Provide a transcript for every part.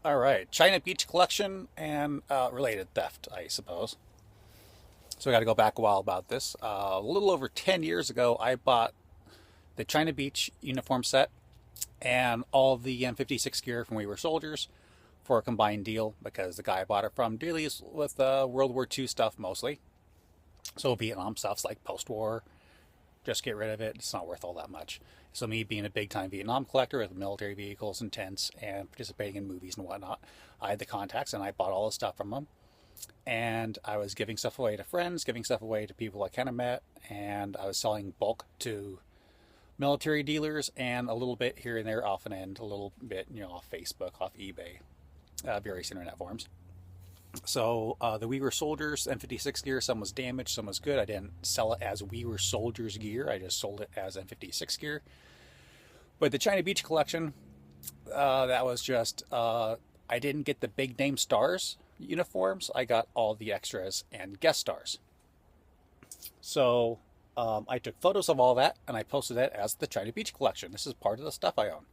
All right, China Beach collection and related theft, I suppose. So I got to go back a while about this. A little over 10 years ago, I bought the China Beach uniform set and all the M56 gear from We Were Soldiers for a combined deal because the guy I bought it from deals with World War II stuff mostly. So Vietnam stuff's like post-war, just get rid of it. It's not worth all that much. So me being a big-time Vietnam collector with military vehicles and tents and participating in movies and whatnot, I had the contacts and I bought all the stuff from them. And I was giving stuff away to friends, giving stuff away to people I kind of met, and I was selling bulk to military dealers and a little bit here and there off an end, a little bit, off Facebook, off eBay, various internet forums. So the We Were Soldiers M56 gear, some was damaged, some was good. I didn't sell it as We Were Soldiers gear. I just sold it as M56 gear. But the China Beach collection, that was just, I didn't get the big name stars uniforms. I got all the extras and guest stars. So I took photos of all that and I posted it as the China Beach collection. This is part of the stuff I own.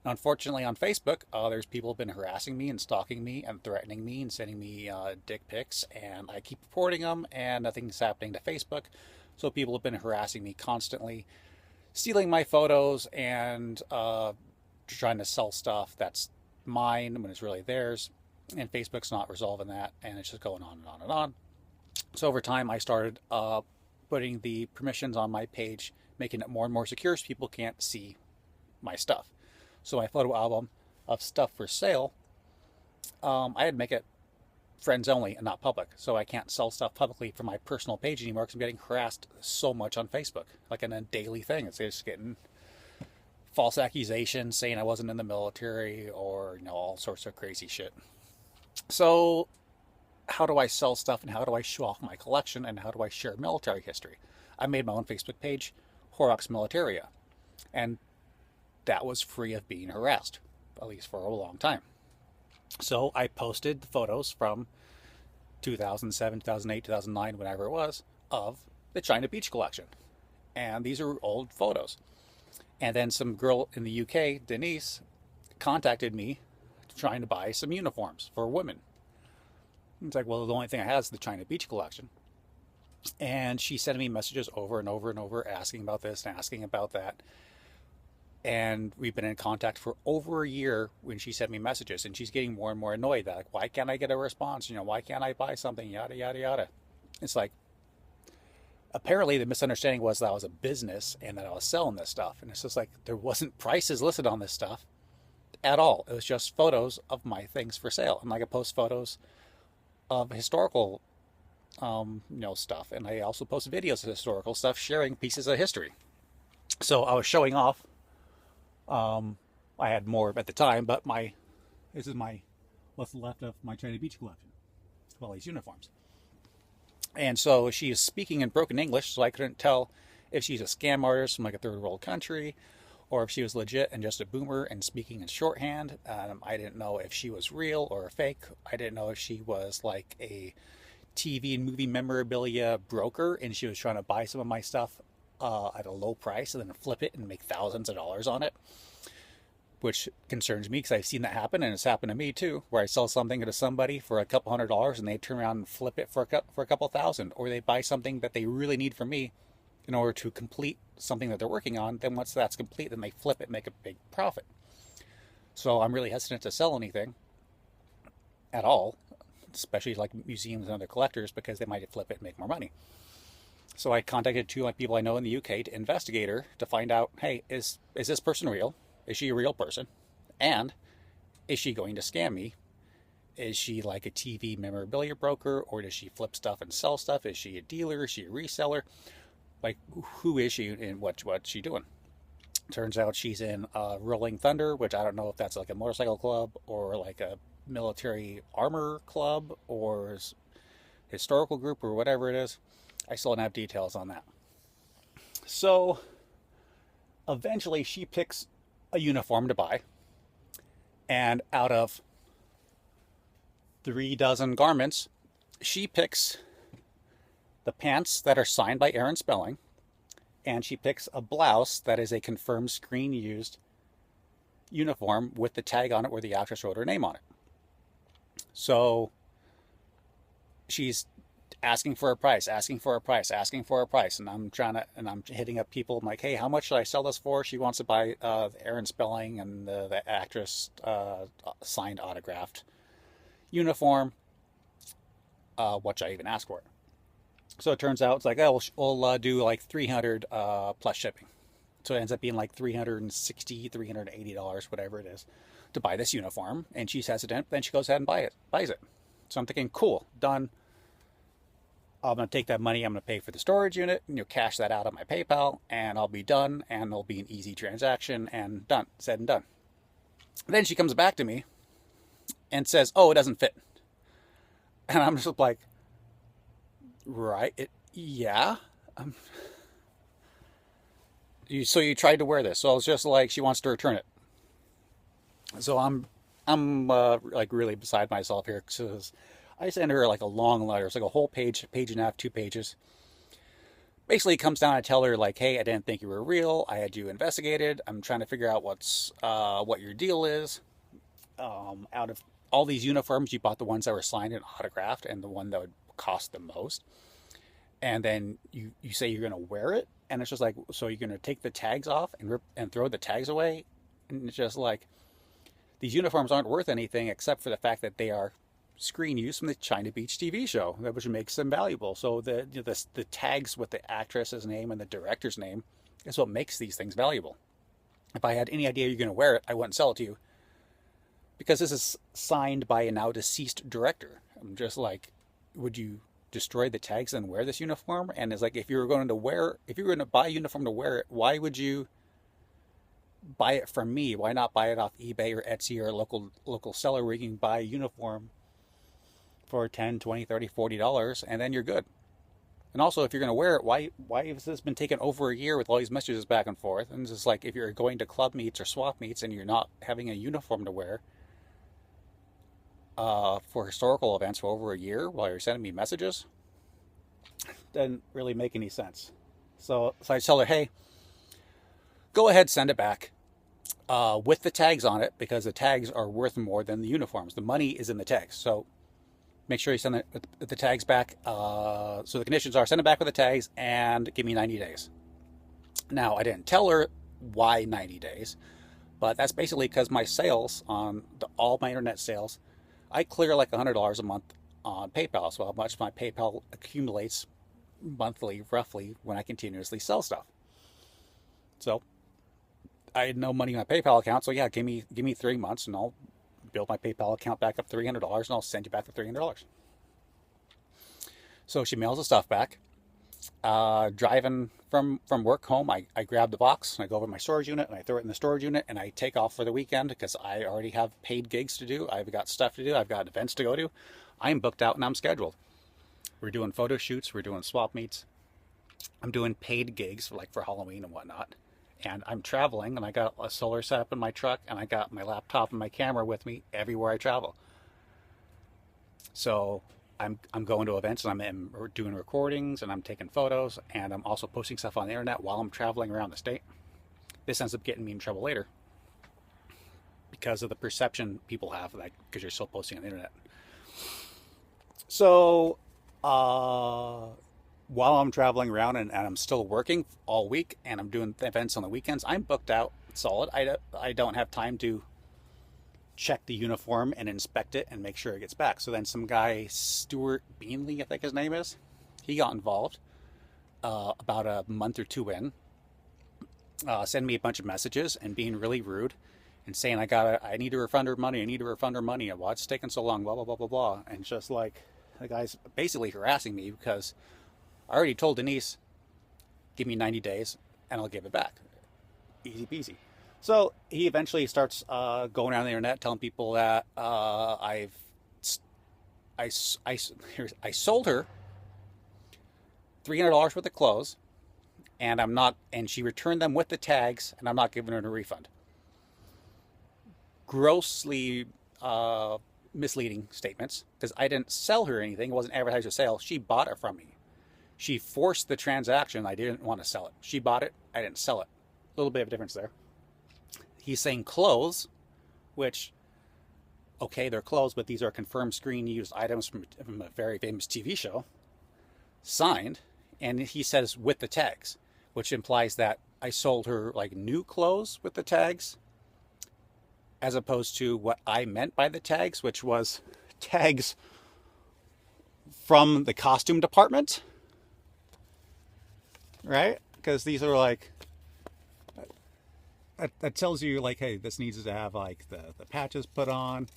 Unfortunately, on Facebook, there's people who've been harassing me and stalking me and threatening me and sending me dick pics, and I keep reporting them, and nothing's happening to Facebook. So people have been harassing me constantly, stealing my photos and trying to sell stuff that's mine when it's really theirs. And Facebook's not resolving that, and it's just going on and on and on. So over time, I started putting the permissions on my page, making it more and more secure so people can't see my stuff. So my photo album of stuff for sale, I had to make it friends only and not public. So I can't sell stuff publicly from my personal page anymore because I'm getting harassed so much on Facebook, like in a daily thing. It's just getting false accusations saying I wasn't in the military or, all sorts of crazy shit. So how do I sell stuff and how do I show off my collection and how do I share military history? I made my own Facebook page, Horrocks Militaria. And that was free of being harassed, at least for a long time. So I posted the photos from 2007, 2008, 2009, whenever it was, of the China Beach collection. And these are old photos. And then some girl in the UK, Denise, contacted me trying to buy some uniforms for women. It's like, well, the only thing I have is the China Beach collection. And she sent me messages over and over and over asking about this and asking about that. And we've been in contact for over a year when she sent me messages, and she's getting more and more annoyed that, like, why can't I get a response? Why can't I buy something? Yada, yada, yada. It's like, apparently the misunderstanding was that I was a business and that I was selling this stuff. And it's just like, there wasn't prices listed on this stuff at all. It was just photos of my things for sale. And I could post photos of historical, stuff. And I also post videos of historical stuff, sharing pieces of history. So I was showing off. I had more at the time, but this is what's left of my China Beach collection. Well, these uniforms. And so she is speaking in broken English, so I couldn't tell if she's a scam artist from like a third world country, or if she was legit and just a boomer and speaking in shorthand. I didn't know if she was real or a fake. I didn't know if she was like a TV and movie memorabilia broker, and she was trying to buy some of my stuff at a low price and then flip it and make thousands of dollars on it, which concerns me because I've seen that happen, and it's happened to me too, where I sell something to somebody for a couple $100 and they turn around and flip it for a couple thousand, or they buy something that they really need from me in order to complete something that they're working on. Then once that's complete, then they flip it and make a big profit. So I'm really hesitant to sell anything at all, especially like museums and other collectors, because they might flip it and make more money. So I contacted two people I know in the UK to investigate her to find out, hey, is this person real? Is she a real person? And is she going to scam me? Is she like a TV memorabilia broker, or does she flip stuff and sell stuff? Is she a dealer? Is she a reseller? Like, who is she and what's she doing? Turns out she's in Rolling Thunder, which I don't know if that's like a motorcycle club or like a military armor club or historical group or whatever it is. I still don't have details on that. So eventually she picks a uniform to buy, and out of 3 dozen garments, she picks the pants that are signed by Aaron Spelling, and she picks a blouse that is a confirmed screen used uniform with the tag on it where the actress wrote her name on it. So she's asking for a price, asking for a price, asking for a price, and I'm hitting up people. I'm like, hey, how much should I sell this for? She wants to buy Aaron Spelling and the actress signed autographed uniform, which I even asked for it. So it turns out it's like, oh, we'll do like 300 plus shipping. So it ends up being like $360, $380, whatever it is, to buy this uniform. And she's hesitant. Then she goes ahead and buys it. So I'm thinking, cool, done. I'm going to take that money. I'm going to pay for the storage unit, and cash that out of my PayPal, and I'll be done, and it'll be an easy transaction, and done, said and done. Then she comes back to me and says, oh, it doesn't fit. And I'm just like, right, yeah. So you tried to wear this. So I was just like, she wants to return it. So I'm like really beside myself here, because I sent her like a long letter. It's like a whole page, page and a half, 2 pages. Basically, it comes down, I tell her like, hey, I didn't think you were real. I had you investigated. I'm trying to figure out what your deal is. Out of all these uniforms, you bought the ones that were signed and autographed, and the one that would cost the most. And then you say you're going to wear it, and it's just like, so you're going to take the tags off and throw the tags away, and it's just like, these uniforms aren't worth anything except for the fact that they are screen use from the China Beach TV show, which makes them valuable. So the tags with the actress's name and the director's name is what makes these things valuable. If I had any idea you're going to wear it, I wouldn't sell it to you, because this is signed by a now deceased director. I'm just like, would you destroy the tags and wear this uniform? And it's like, if you were going to buy a uniform to wear it, why would you buy it from me? Why not buy it off eBay or Etsy or a local seller where you can buy a uniform for $10, $20, $30, $40, and then you're good? And also, if you're going to wear it, why has this been taken over a year with all these messages back and forth? And it's just like, if you're going to club meets or swap meets and you're not having a uniform to wear for historical events for over a year while you're sending me messages, doesn't really make any sense. So I tell her, hey, go ahead, send it back with the tags on it, because the tags are worth more than the uniforms. The money is in the tags. So make sure you send the tags back. So the conditions are, send it back with the tags and give me 90 days. Now, I didn't tell her why 90 days, but that's basically because my sales on all my internet sales, I clear like $100 a month on PayPal. So how much my PayPal accumulates monthly, roughly, when I continuously sell stuff. So I had no money in my PayPal account. So yeah, give me 3 months and I'll build my PayPal account back up $300 and I'll send you back the $300. So she mails the stuff back. Driving from work home, I grab the box and I go over to my storage unit and I throw it in the storage unit and I take off for the weekend, because I already have paid gigs to do. I've got stuff to do. I've got events to go to. I'm booked out and I'm scheduled. We're doing photo shoots. We're doing swap meets. I'm doing paid gigs for Halloween and whatnot. And I'm traveling, and I got a solar setup in my truck, and I got my laptop and my camera with me everywhere I travel. So I'm going to events, and I'm doing recordings, and I'm taking photos, and I'm also posting stuff on the internet while I'm traveling around the state. This ends up getting me in trouble later because of the perception people have, because you're still posting on the internet. So while I'm traveling around and I'm still working all week and I'm doing events on the weekends, I'm booked out solid. I don't have time to check the uniform and inspect it and make sure it gets back. So then some guy, Stuart Beanley, I think his name is, he got involved about a month or 2 in, sending me a bunch of messages and being really rude and saying, I need to refund her money. I need to refund her money. And why it's taking so long, blah, blah, blah, blah, blah. And it's just like, the guy's basically harassing me because I already told Denise, give me 90 days and I'll give it back. Easy peasy. So he eventually starts going around the internet telling people that I sold her $300 worth of clothes, and she returned them with the tags, and I'm not giving her a refund. Grossly misleading statements, because I didn't sell her anything. It wasn't advertised for sale. She bought it from me. She forced the transaction. I didn't want to sell it. She bought it. I didn't sell it. A little bit of a difference there. he's saying clothes, which, okay, they're clothes, but these are confirmed screen used items from a very famous TV show, signed, and he says with the tags, which implies that I sold her like new clothes with the tags, as opposed to what I meant by the tags, which was tags from the costume department, right? Because these are like, that tells you like, hey, this needs to have like the patches put on.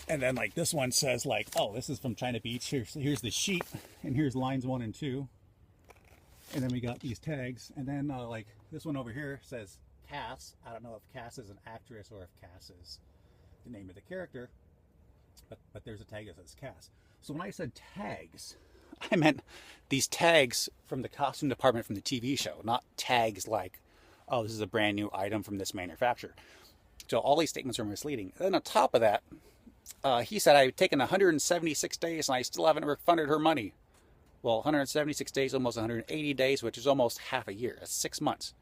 And then like this one says like, oh, this is from China Beach. Here's the sheet, and here's lines 1 and 2. And then we got these tags. And then like this one over here says Cass. I don't know if Cass is an actress or if Cass is the name of the character. But there's a tag that says Cass. So when I said tags, I meant these tags from the costume department from the TV show, not tags like, oh, this is a brand new item from this manufacturer. So all these statements are misleading. And then on top of that, he said I've taken 176 days and I still haven't refunded her money. Well, 176 days, almost 180 days, which is almost half a year. That's 6 months.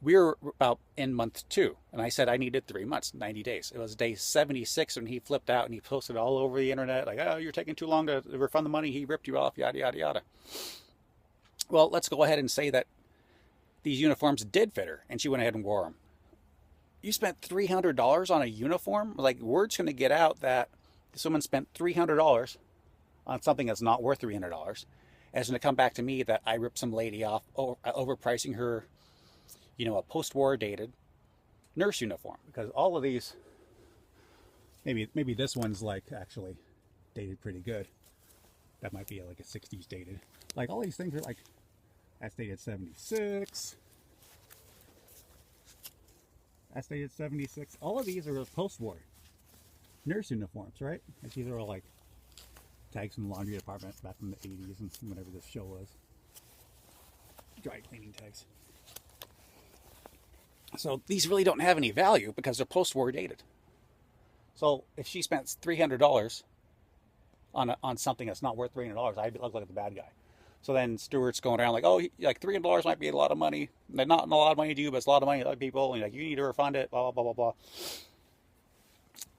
We're about in month 2, and I said I needed 3 months, 90 days. It was day 76 when he flipped out and he posted all over the internet like, oh, you're taking too long to refund the money. He ripped you off, yada, yada, yada. Well, let's go ahead and say that these uniforms did fit her, and she went ahead and wore them. You spent $300 on a uniform? Like, word's going to get out that someone spent $300 on something that's not worth $300. And it's going to come back to me that I ripped some lady off overpricing her, you know, a post-war dated nurse uniform. Because all of these, maybe this one's like actually dated pretty good. That might be like a 60s dated. Like all these things are like, that's dated 76. That's dated 76. All of these are post-war nurse uniforms, right? Like these are all like tags from the laundry department back in the 80s and whatever this show was. Dry cleaning tags. So these really don't have any value because they're post-war dated. So if she spent $300 on something that's not worth $300, I'd look like the bad guy. So then Stewart's going around like, oh, like $300 might be a lot of money. Not a lot of money to you, but it's a lot of money to other people. And like, you need to refund it, blah, blah, blah, blah, blah.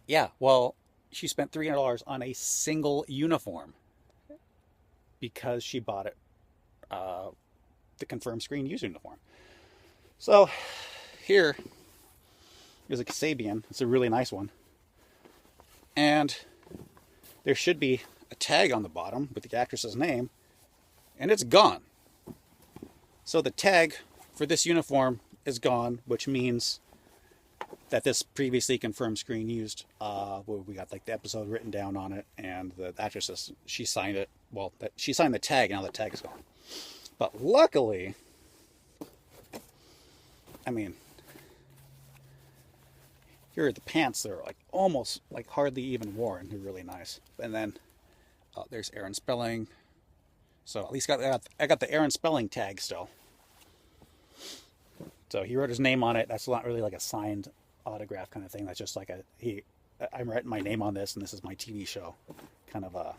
Yeah, well, she spent $300 on a single uniform because she bought it, the confirmed screen user uniform. So here is a Kasabian. It's a really nice one. And there should be a tag on the bottom with the actress's name, and it's gone. So the tag for this uniform is gone, which means that this previously confirmed screen used, we got like the episode written down on it, and the actress, she signed it. Well, she signed the tag, and now the tag is gone. But luckily, I mean, here are the pants that are like almost like hardly even worn. They're really nice. And then there's Aaron Spelling. So at least I got the Aaron Spelling tag still. So he wrote his name on it. That's not really like a signed autograph kind of thing. That's just like I'm writing my name on this, and this is my TV show kind of a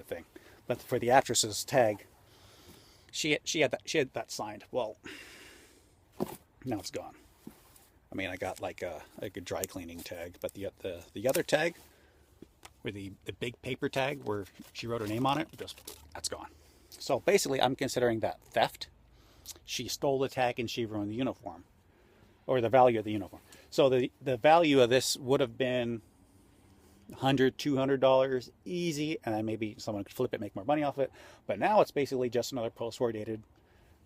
thing. But for the actress's tag, she had that signed. Well, now it's gone. I mean, I got like a dry cleaning tag, but the other tag, with the big paper tag where she wrote her name on it, that's gone. So basically, I'm considering that theft. She stole the tag and she ruined the uniform, or the value of the uniform. So the value of this would have been $100, $200 easy, and then maybe someone could flip it, make more money off it. But now it's basically just another post-war dated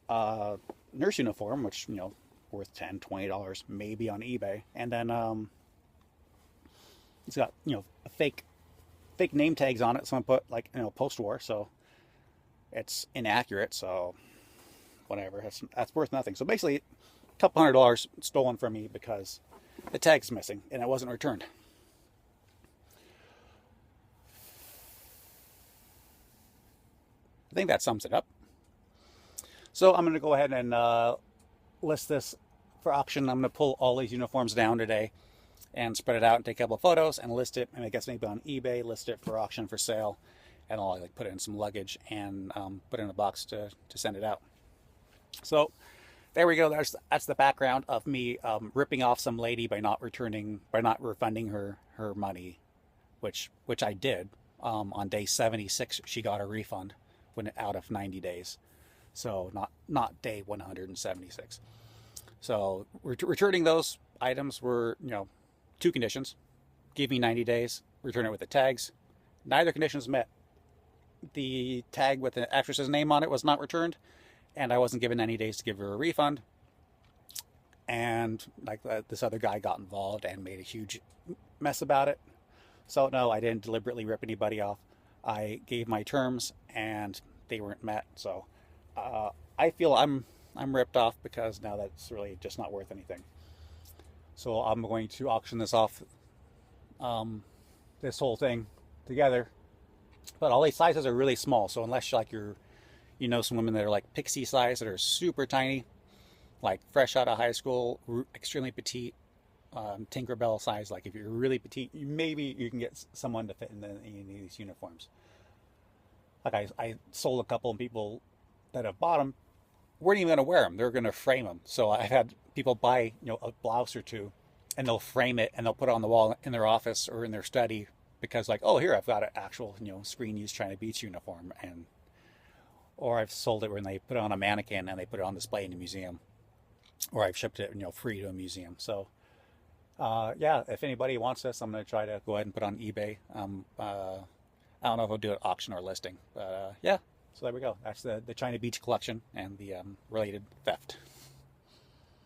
nurse uniform, which, you know, worth $10, $20 maybe on eBay. And then it's got, you know, fake name tags on it. Someone put like, you know, post-war, so it's inaccurate. So whatever, that's worth nothing. So basically, a couple $100 stolen from me because the tag's missing and it wasn't returned. I think that sums it up. So I'm going to go ahead and list this for auction. I'm going to pull all these uniforms down today and spread it out and take a couple of photos and list it. And I guess maybe on eBay, list it for auction for sale. And I'll like put it in some luggage and put it in a box to send it out. So there we go. That's the background of me ripping off some lady by not refunding her money, which I did. On day 76, she got a refund when out of 90 days. So not day 176. So returning those items were, two conditions: give me 90 days, return it with the tags. Neither condition was met. The tag with the actress's name on it was not returned, and I wasn't given 90 days to give her a refund. And like this other guy got involved and made a huge mess about it. So no, I didn't deliberately rip anybody off. I gave my terms and they weren't met. So I feel I'm ripped off because now that's really just not worth anything. So I'm going to auction this off, this whole thing together. But all these sizes are really small. So unless some women that are like pixie size that are super tiny, like fresh out of high school, extremely petite, Tinkerbell size. Like if you're really petite, maybe you can get someone to fit in these uniforms. Like I sold a couple of people that have bought them weren't even going to wear them. They're going to frame them. So I've had people buy a blouse or two, and they'll frame it and they'll put it on the wall in their office or in their study because like, oh, here I've got an actual screen used China Beach uniform. Or I've sold it when they put it on a mannequin and they put it on display in a museum, or I've shipped it free to a museum. So yeah, if anybody wants this, I'm going to try to go ahead and put it on eBay. I don't know if I'll do an auction or listing, but yeah. So there we go. That's the China Beach collection and the related theft.